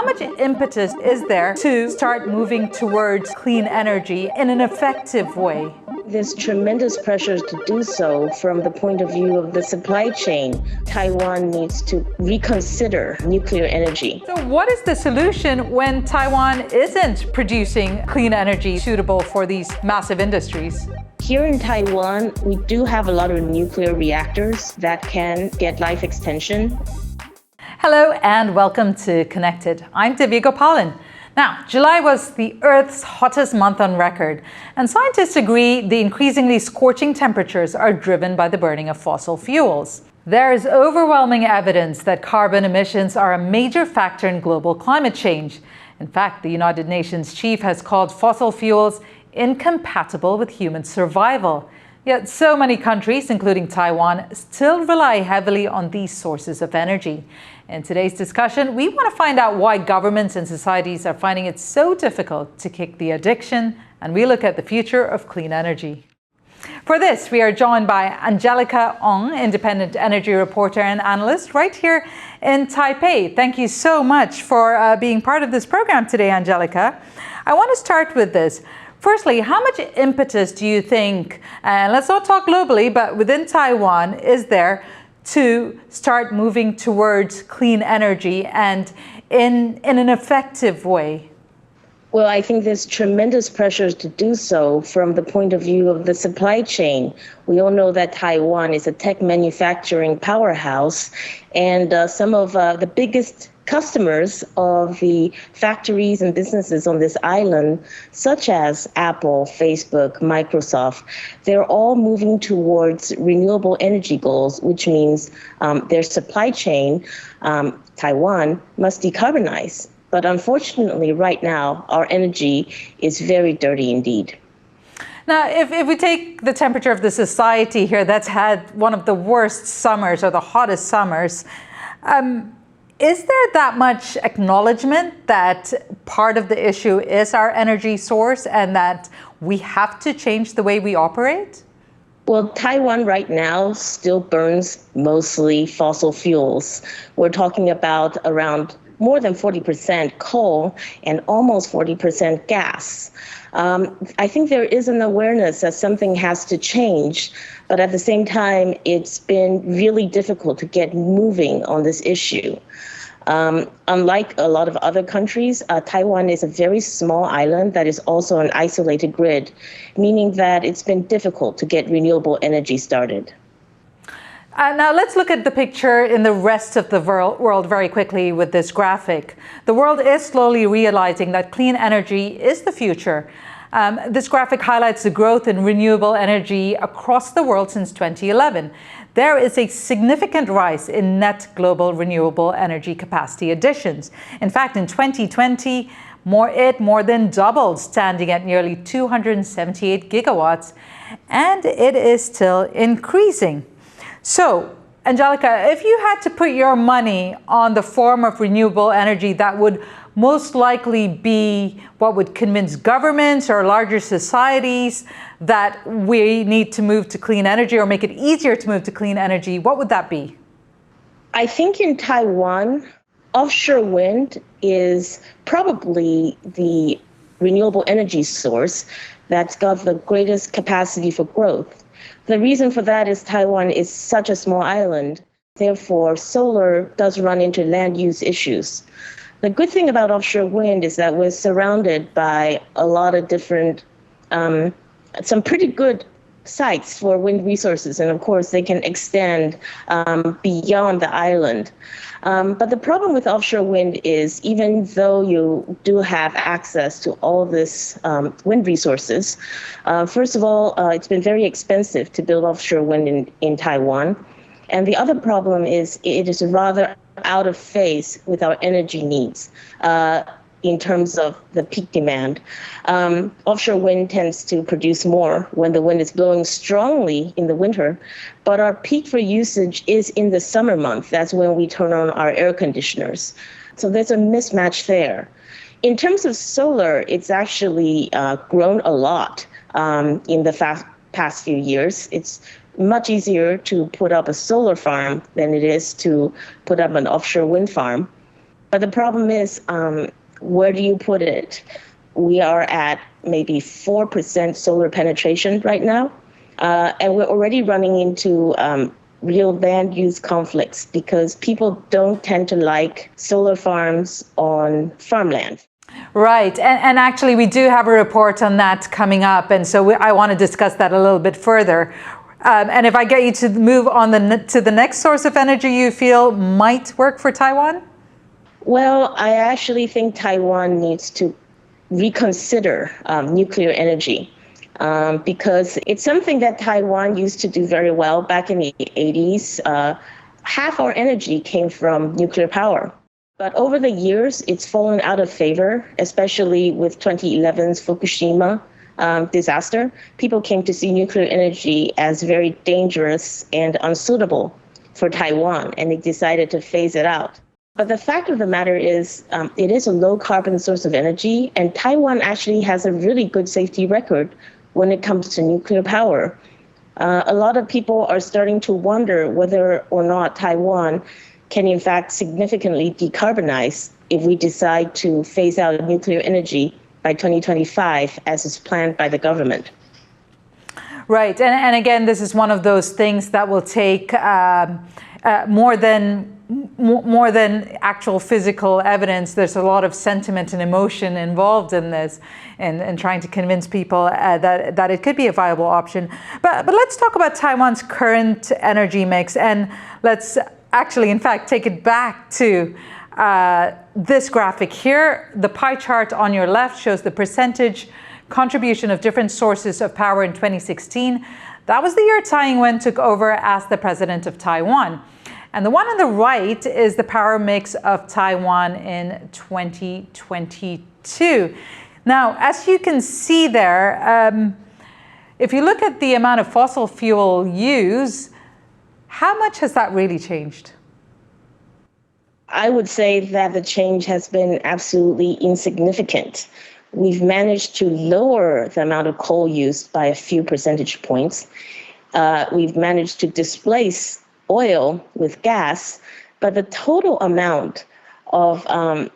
how much impetus is there to start moving towards clean energy in an effective way? There's tremendous pressure to do so from the point of view of the supply chain. Taiwan needs to reconsider nuclear energy. So what is the solution when Taiwan isn't producing clean energy suitable for these massive industries? Here in Taiwan, we do have a lot of nuclear reactors that can get life extension. Hello and welcome to Connected. I'm Divya Gopalan. Now, July was the Earth's hottest month on record, and scientists agree the increasingly scorching temperatures are driven by the burning of fossil fuels. There is overwhelming evidence that carbon emissions are a major factor in global climate change. In fact, the United Nations chief has called fossil fuels incompatible with human survival. Yet so many countries, including Taiwan, still rely heavily on these sources of energy. In today's discussion, we want to find out why governments and societies are finding it so difficult to kick the addiction, and we look at the future of clean energy. For this, we are joined by Angelica Ong, independent energy reporter and analyst right here in Taipei. Thank you so much for being part of this program today, Angelica. I want to start with this. Firstly, how much impetus do you think, and let's not talk globally, but within Taiwan, is there to start moving towards clean energy and in an effective way? Well, I think there's tremendous pressure to do so from the point of view of the supply chain. We all know that Taiwan is a tech manufacturing powerhouse, and some of the biggest customers of the factories and businesses on this island, such as Apple, Facebook, Microsoft, they're all moving towards renewable energy goals, which means their supply chain, Taiwan, must decarbonize. But unfortunately, right now, our energy is very dirty indeed. Now, if we take the temperature of the society here that's had one of the worst summers or the hottest summers, is there that much acknowledgement that part of the issue is our energy source and that we have to change the way we operate? Well, Taiwan right now still burns mostly fossil fuels. We're talking about around more than 40% coal and almost 40% gas. I think there is an awareness that something has to change, but at the same time, it's been really difficult to get moving on this issue. Unlike a lot of other countries, Taiwan is a very small island that is also an isolated grid, meaning that it's been difficult to get renewable energy started. Now let's look at the picture in the rest of the world very quickly with this graphic. The world is slowly realizing that clean energy is the future. This graphic highlights the growth in renewable energy across the world since 2011. There is a significant rise in net global renewable energy capacity additions. In fact, in 2020, it more than doubled, standing at nearly 278 gigawatts, and it is still increasing. So, Angelica, if you had to put your money on the form of renewable energy that would most likely be what would convince governments or larger societies that we need to move to clean energy or make it easier to move to clean energy, what would that be? I think in Taiwan, offshore wind is probably the renewable energy source that's got the greatest capacity for growth. The reason for that is Taiwan is such a small island. Therefore, solar does run into land use issues. The good thing about offshore wind is that we're surrounded by a lot of different, some pretty good sites for wind resources. And of course, they can extend beyond the island. But the problem with offshore wind is even though you do have access to all this wind resources, first of all, it's been very expensive to build offshore wind in Taiwan. And the other problem is it is rather out of phase with our energy needs in terms of the peak demand. Offshore wind tends to produce more when the wind is blowing strongly in the winter, but our peak for usage is in the summer month. That's when we turn on our air conditioners. So there's a mismatch there. In terms of solar, it's actually grown a lot in the past few years. It's much easier to put up a solar farm than it is to put up an offshore wind farm. But the problem is, where do you put it? We are at maybe 4% solar penetration right now, and we're already running into real land use conflicts because people don't tend to like solar farms on farmland. Right, and actually we do have a report on that coming up, and so I want to discuss that a little bit further. And if I get you to move on to the next source of energy you feel might work for Taiwan? Well, I actually think Taiwan needs to reconsider nuclear energy because it's something that Taiwan used to do very well back in the 80s. Half our energy came from nuclear power. But over the years, it's fallen out of favor, especially with 2011's Fukushima disaster. People came to see nuclear energy as very dangerous and unsuitable for Taiwan, and they decided to phase it out. But the fact of the matter is, it is a low carbon source of energy, and Taiwan actually has a really good safety record when it comes to nuclear power. A lot of people are starting to wonder whether or not Taiwan can in fact significantly decarbonize if we decide to phase out nuclear energy by 2025, as is planned by the government. Right, and again, this is one of those things that will take more than actual physical evidence. There's a lot of sentiment and emotion involved in this, and trying to convince people that it could be a viable option. But let's talk about Taiwan's current energy mix, and let's actually, in fact, take it back to this graphic here. The pie chart on your left shows the percentage contribution of different sources of power in 2016. That was the year Tsai Ing-wen took over as the president of Taiwan. And the one on the right is the power mix of Taiwan in 2022. Now, as you can see there, if you look at the amount of fossil fuel used, how much has that really changed? I would say that the change has been absolutely insignificant. We've managed to lower the amount of coal used by a few percentage points. We've managed to displace oil with gas, but the total amount of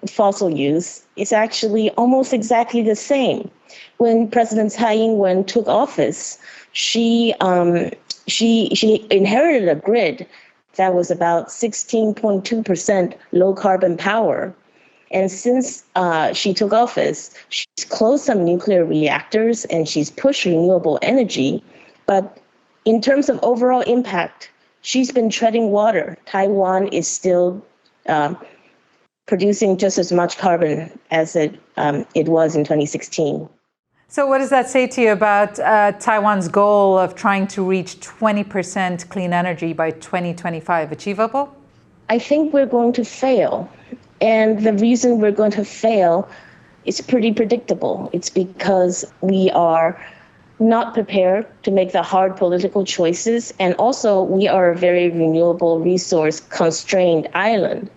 fossil use is actually almost exactly the same. When President Tsai Ing-wen took office, she inherited a grid that was about 16.2% low carbon power. And since she took office, she's closed some nuclear reactors and she's pushed renewable energy. But in terms of overall impact, she's been treading water. Taiwan is still producing just as much carbon as it was in 2016. So what does that say to you about Taiwan's goal of trying to reach 20% clean energy by 2025? Achievable? I think we're going to fail. And the reason we're going to fail is pretty predictable. It's because we are not prepared to make the hard political choices. And also, we are a very renewable resource constrained island.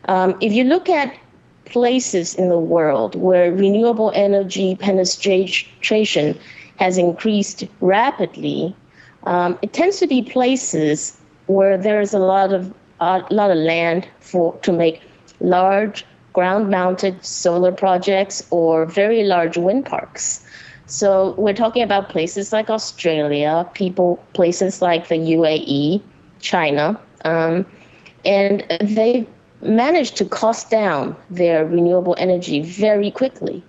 If you look at places in the world where renewable energy penetration has increased rapidly, it tends to be places where there's a lot of land to make large ground-mounted solar projects or very large wind parks. So we're talking about places like Australia, places like the UAE, China, and they managed to cost down their renewable energy very quickly.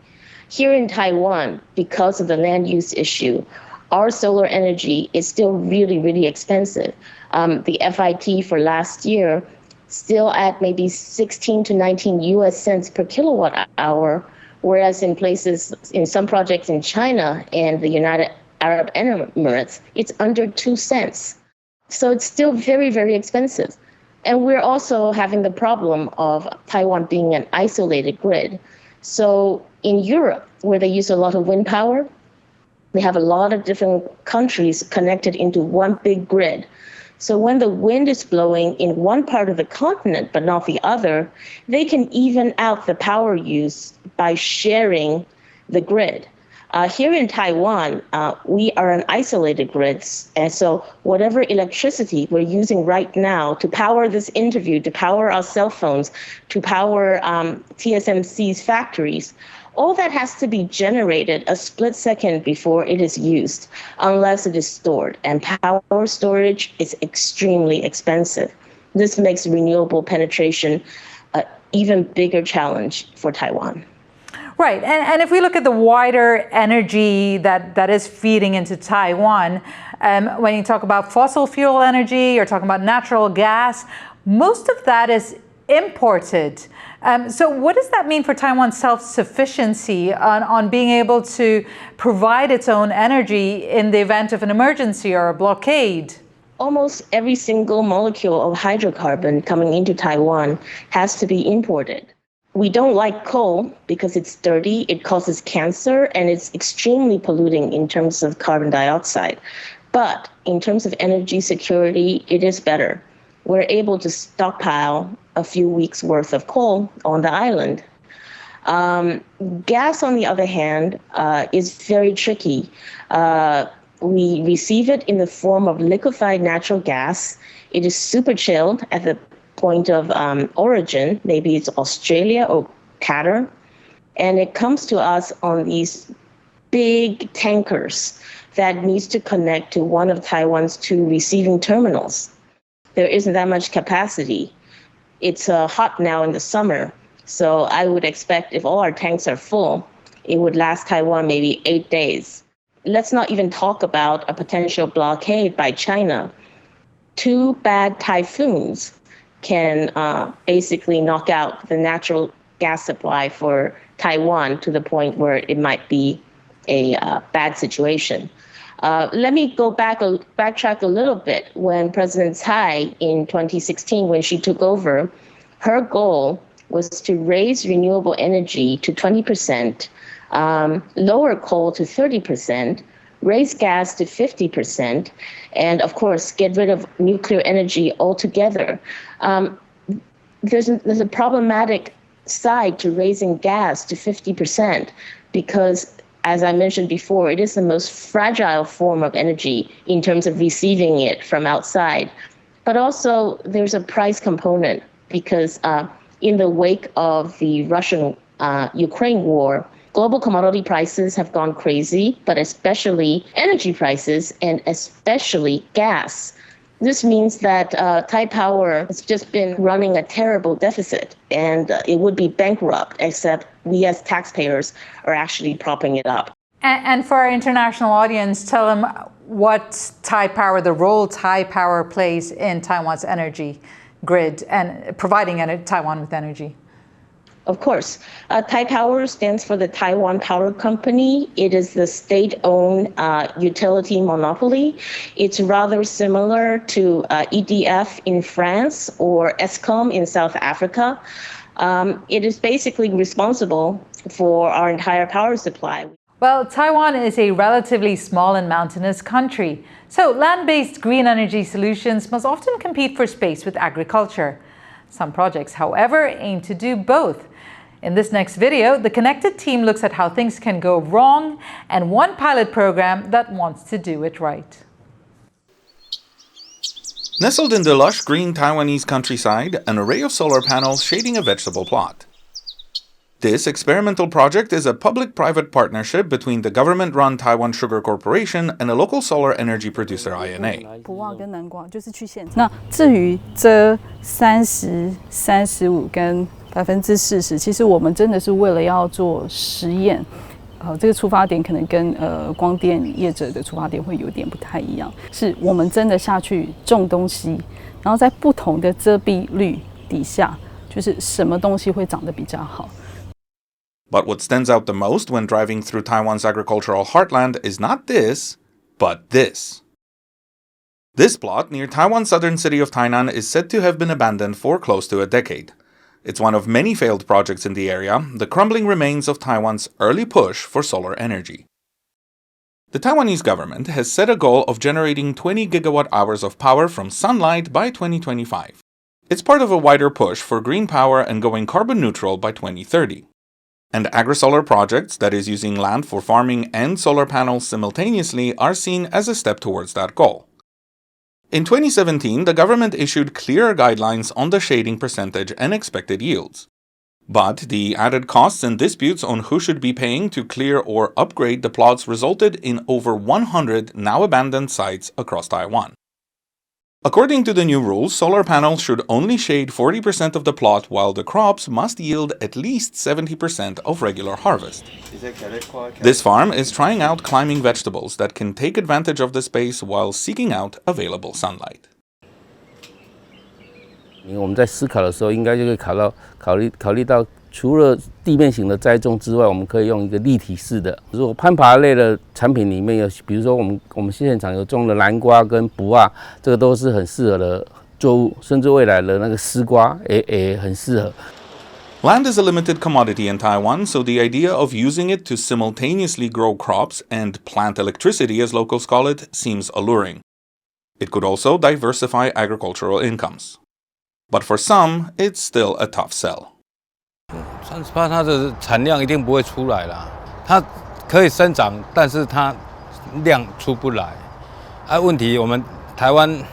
Here in Taiwan, because of the land use issue, our solar energy is still really, really expensive. The FIT for last year still at maybe 16 to 19 US cents per kilowatt hour, whereas in some projects in China and the United Arab Emirates, it's under 2 cents. So it's still very, very expensive. And we're also having the problem of Taiwan being an isolated grid. So in Europe, where they use a lot of wind power, they have a lot of different countries connected into one big grid. So when the wind is blowing in one part of the continent, but not the other, they can even out the power use by sharing the grid. Here in Taiwan, we are an isolated grid, and so whatever electricity we're using right now to power this interview, to power our cell phones, to power TSMC's factories, all that has to be generated a split second before it is used, unless it is stored. And power storage is extremely expensive. This makes renewable penetration an even bigger challenge for Taiwan. Right, and if we look at the wider energy that is feeding into Taiwan, when you talk about fossil fuel energy, you're talking about natural gas, most of that is imported. So what does that mean for Taiwan's self-sufficiency on being able to provide its own energy in the event of an emergency or a blockade? Almost every single molecule of hydrocarbon coming into Taiwan has to be imported. We don't like coal because it's dirty, it causes cancer, and it's extremely polluting in terms of carbon dioxide. But in terms of energy security, it is better. We're able to stockpile a few weeks' worth of coal on the island. Gas, on the other hand, is very tricky. We receive it in the form of liquefied natural gas. It is super chilled at the point of origin, maybe it's Australia or Qatar, and it comes to us on these big tankers that needs to connect to one of Taiwan's 2 receiving terminals. There isn't that much capacity. It's hot now in the summer, so I would expect if all our tanks are full, it would last Taiwan maybe 8 days. Let's not even talk about a potential blockade by China. 2 bad typhoons can basically knock out the natural gas supply for Taiwan to the point where it might be a bad situation. Let me backtrack a little bit. When President Tsai in 2016, when she took over, her goal was to raise renewable energy to 20%, lower coal to 30%, raise gas to 50%, and of course, get rid of nuclear energy altogether. There's a problematic side to raising gas to 50% because, as I mentioned before, it is the most fragile form of energy in terms of receiving it from outside. But also, there's a price component because in the wake of the Russian-Ukraine war, global commodity prices have gone crazy, but especially energy prices and especially gas. This means that Taipower has just been running a terrible deficit and it would be bankrupt, except we as taxpayers are actually propping it up. And for our international audience, tell them what Taipower, the role Taipower plays in Taiwan's energy grid and providing Taiwan with energy. Of course. Taipower stands for the Taiwan Power Company. It is the state-owned utility monopoly. It's rather similar to EDF in France or Eskom in South Africa. It is basically responsible for our entire power supply. Well, Taiwan is a relatively small and mountainous country, so land-based green energy solutions must often compete for space with agriculture. Some projects, however, aim to do both. In this next video, the Connected team looks at how things can go wrong and one pilot program that wants to do it right. Nestled in the lush green Taiwanese countryside, an array of solar panels shading a vegetable plot. This experimental project is a public-private partnership between the government-run Taiwan Sugar Corporation and a local solar energy producer INA. 不望跟南广就是去现场。那至于这30、35跟40%，其实我们真的是为了要做实验。这个出发点可能跟光电业者的出发点会有点不太一样，是我们真的下去种东西，然后在不同的遮蔽率底下，就是什么东西会长得比较好。 But what stands out the most when driving through Taiwan's agricultural heartland is not this, but this. This plot near Taiwan's southern city of Tainan is said to have been abandoned for close to a decade. It's one of many failed projects in the area, the crumbling remains of Taiwan's early push for solar energy. The Taiwanese government has set a goal of generating 20 gigawatt-hours of power from sunlight by 2025. It's part of a wider push for green power and going carbon neutral by 2030. And agri-solar projects, that is using land for farming and solar panels simultaneously, are seen as a step towards that goal. In 2017, the government issued clearer guidelines on the shading percentage and expected yields. But the added costs and disputes on who should be paying to clear or upgrade the plots resulted in over 100 now abandoned sites across Taiwan. According to the new rules, solar panels should only shade 40% of the plot, while the crops must yield at least 70% of regular harvest. This farm is trying out climbing vegetables that can take advantage of the space while seeking out available sunlight. 我们在思考的时候，应该就会考虑到，除了地面型的栽种之外，我们可以用一个立体式的。如果攀爬类的产品里面有，比如说我们现场有种的南瓜跟卜啊，这个都是很适合的作物，甚至未来的那个丝瓜也很适合。Land is a limited commodity in Taiwan, so the idea of using it to simultaneously grow crops and plant electricity, as locals call it, seems alluring. It could also diversify agricultural incomes. But for some, it's still a tough sell. 30%它的产量一定不会出来啦，它可以生长，但是它量出不来。问题我们台湾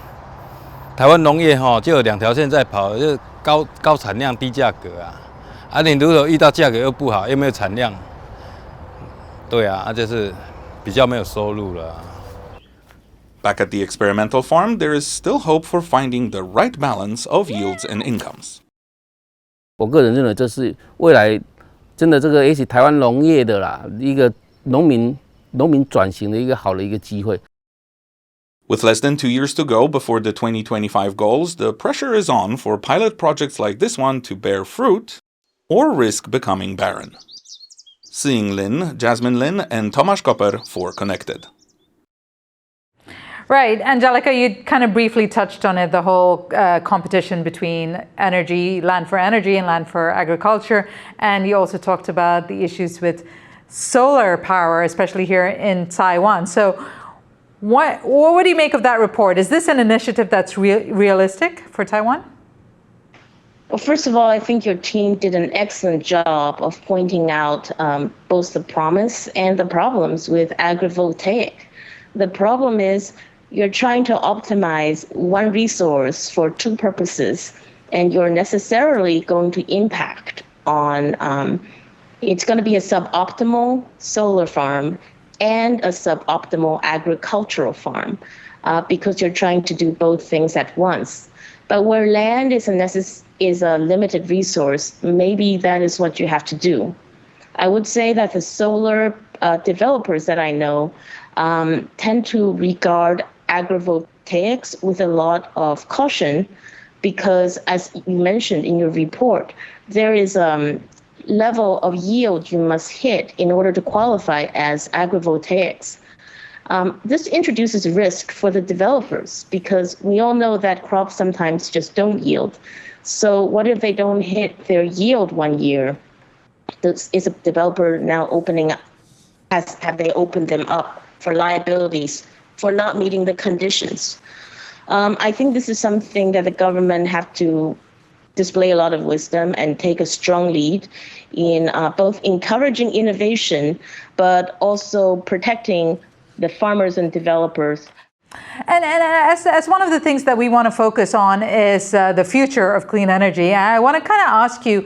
农业就有2条线在跑，就是高产量低价格啊。你如果遇到价格又不好，又没有产量，对啊，就是比较没有收入了。Back at the experimental farm, there is still hope for finding the right balance of yields and incomes. 我个人认为这是未来真的这个也许台湾农业的啦一个农民转型的一个好的一个机会。With less than 2 years to go before the 2025 goals, the pressure is on for pilot projects like this one to bear fruit or risk becoming barren. Siying Lin, Jasmine Lin, and Tomasz Koper for Connected. Right. Angelica, you kind of briefly touched on it, the whole competition between land for energy and land for agriculture. And you also talked about the issues with solar power, especially here in Taiwan. So what do you make of that report? Is this an initiative that's realistic for Taiwan? Well, first of all, I think your team did an excellent job of pointing out both the promise and the problems with agrivoltaic. The problem is you're trying to optimize one resource for two purposes, and you're necessarily going to impact on, it's going to be a suboptimal solar farm and a suboptimal agricultural farm because you're trying to do both things at once. But where land is a limited resource, maybe that is what you have to do. I would say that the solar developers that I know tend to regard agrivoltaics with a lot of caution because, as you mentioned in your report, there is a level of yield you must hit in order to qualify as agrivoltaics. This introduces risk for the developers because we all know that crops sometimes just don't yield. So what if they don't hit their yield one year? Is a developer now opening up? Have they opened them up for liabilities for not meeting the conditions? I think this is something that the government have to display a lot of wisdom and take a strong lead in both encouraging innovation, but also protecting the farmers and developers. And as one of the things that we want to focus on is the future of clean energy, I want to kind of ask you,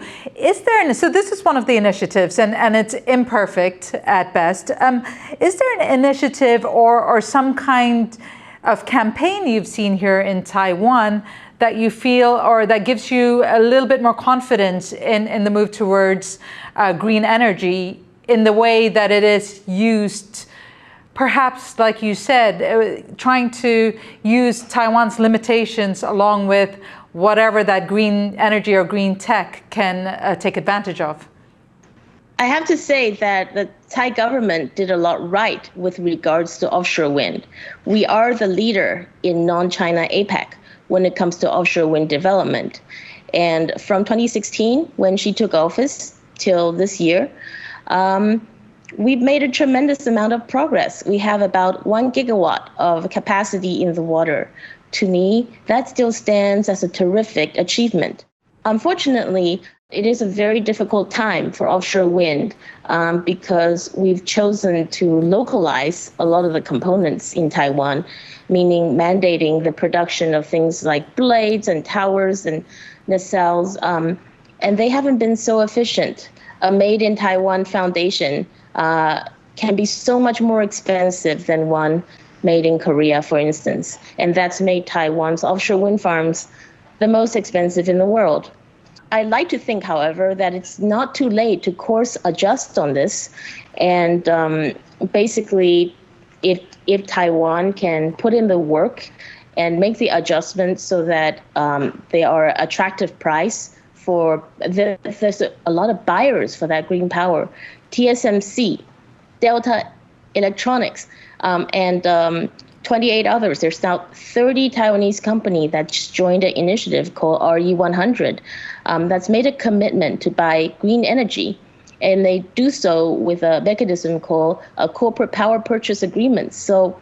so this is one of the initiatives and it's imperfect at best. Is there an initiative or some kind of campaign you've seen here in Taiwan that you feel or that gives you a little bit more confidence in the move towards green energy in the way that it is used? Perhaps, like you said, trying to use Taiwan's limitations along with whatever that green energy or green tech can take advantage of. I have to say that the Thai government did a lot right with regards to offshore wind. We are the leader in non-China APEC when it comes to offshore wind development. And from 2016, when she took office, till this year, we've made a tremendous amount of progress. We have about 1 gigawatt of capacity in the water. To me, that still stands as a terrific achievement. Unfortunately, It is a very difficult time for offshore wind because we've chosen to localize a lot of the components in Taiwan, meaning mandating the production of things like blades and towers and nacelles, and they haven't been so efficient. A made in Taiwan foundation can be so much more expensive than one made in Korea, for instance, and that's made Taiwan's offshore wind farms the most expensive in the world. I like to think, however, that it's not too late to course adjust on this. And basically, if Taiwan can put in the work and make the adjustments so that they are attractive price for, there's a lot of buyers for that green power. TSMC, Delta Electronics, and 28 others. There's now 30 Taiwanese companies that just joined an initiative called RE100 that's made a commitment to buy green energy. And they do so with a mechanism called a corporate power purchase agreement. So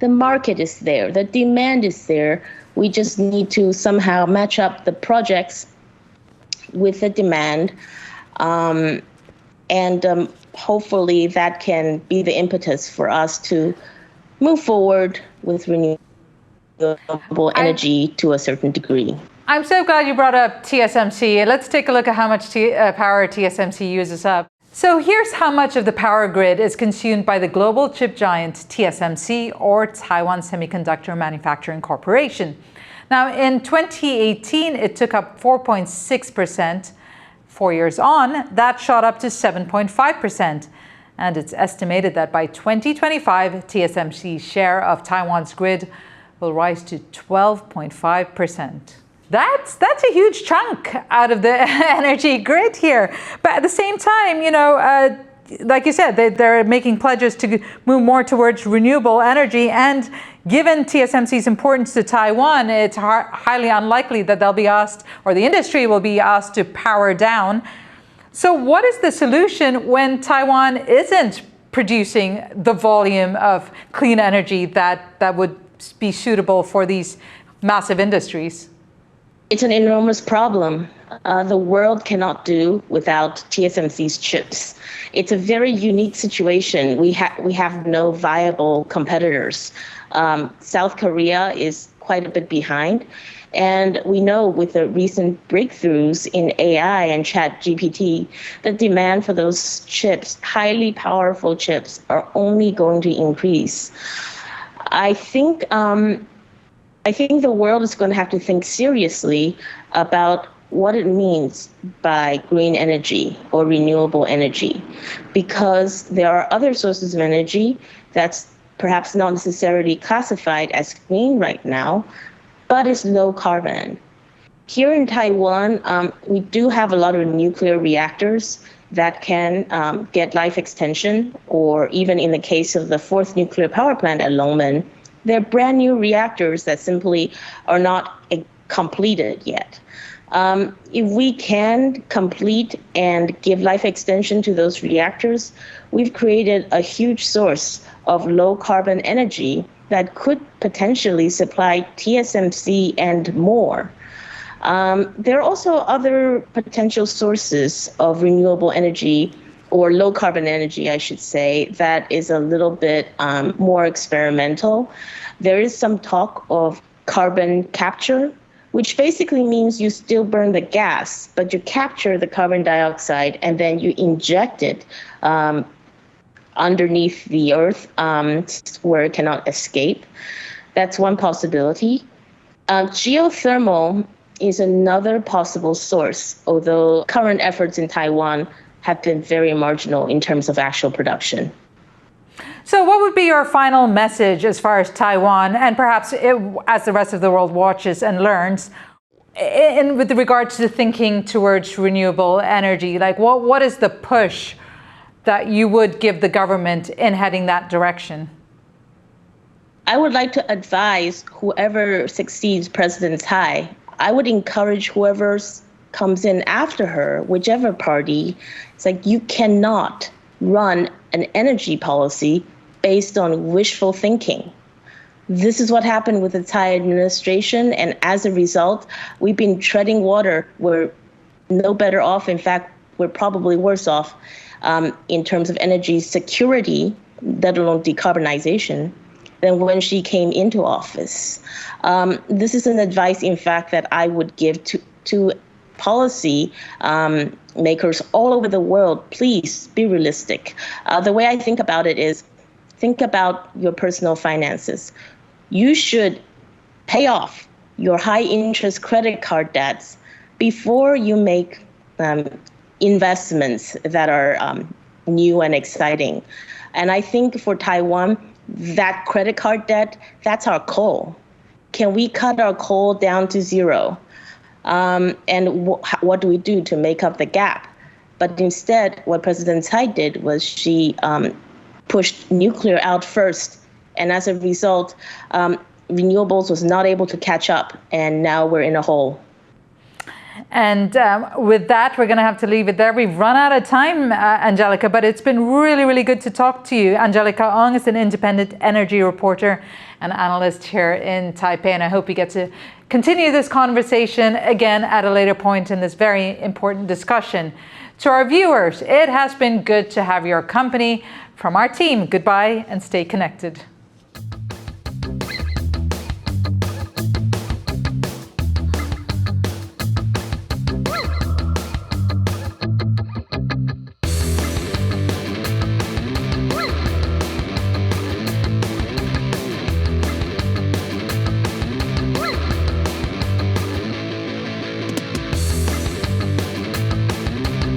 the market is there, the demand is there. We just need to somehow match up the projects with the demand. And hopefully that can be the impetus for us to move forward with renewable energy to a certain degree. I'm so glad you brought up TSMC. Let's take a look at how much power TSMC uses up. So here's how much of the power grid is consumed by the global chip giant TSMC, or Taiwan Semiconductor Manufacturing Corporation. Now, in 2018, it took up 4.6%. 4 years on, that shot up to 7.5%. And it's estimated that by 2025, TSMC's share of Taiwan's grid will rise to 12.5%. That's a huge chunk out of the energy grid here. But at the same time, like you said, they're making pledges to move more towards renewable energy. And given TSMC's importance to Taiwan, it's highly unlikely that they'll be asked, or the industry will be asked, to power down. So what is the solution when Taiwan isn't producing the volume of clean energy that would be suitable for these massive industries? It's an enormous problem. The world cannot do without TSMC's chips. It's a very unique situation. We have no viable competitors. South Korea is quite a bit behind. And we know with the recent breakthroughs in AI and ChatGPT, the demand for those chips, highly powerful chips, are only going to increase. I think the world is going to have to think seriously about what it means by green energy or renewable energy, because there are other sources of energy that's perhaps not necessarily classified as green right now, but it's low carbon. Here in Taiwan, we do have a lot of nuclear reactors that can get life extension, or even in the case of the 4th nuclear power plant at Longmen, they're brand new reactors that simply are not completed yet. If we can complete and give life extension to those reactors, we've created a huge source of low carbon energy that could potentially supply TSMC and more. There are also other potential sources of renewable energy, or low carbon energy, I should say, that is a little bit more experimental. There is some talk of carbon capture, which basically means you still burn the gas, but you capture the carbon dioxide and then you inject it underneath the earth where it cannot escape. That's one possibility. Geothermal is another possible source, although current efforts in Taiwan have been very marginal in terms of actual production. So what would be your final message as far as Taiwan, and perhaps as the rest of the world watches and learns, with regards to thinking towards renewable energy? Like, what is the push that you would give the government in heading that direction? I would like to advise whoever succeeds President Tsai, I would encourage whoever comes in after her, whichever party, it's like you cannot run an energy policy based on wishful thinking. This is what happened with the Tsai administration, and as a result, we've been treading water where no better off. In fact, we're probably worse off in terms of energy security, let alone decarbonization, than when she came into office. This is an advice, in fact, that I would give to policy makers all over the world. Please be realistic. The way I think about it is, think about your personal finances. You should pay off your high-interest credit card debts before you make investments that are new and exciting. And I think for Taiwan, that credit card debt, that's our coal. Can we cut our coal down to zero? And what do we do to make up the gap? But instead, what President Tsai did was she pushed nuclear out first. And as a result, renewables was not able to catch up. And now we're in a hole. And with that, we're going to have to leave it there. We've run out of time, Angelica, but it's been really, really good to talk to you. Angelica Ong is an independent energy reporter and analyst here in Taipei, and I hope we get to continue this conversation again at a later point in this very important discussion. To our viewers, it has been good to have your company. From our team, goodbye and stay connected.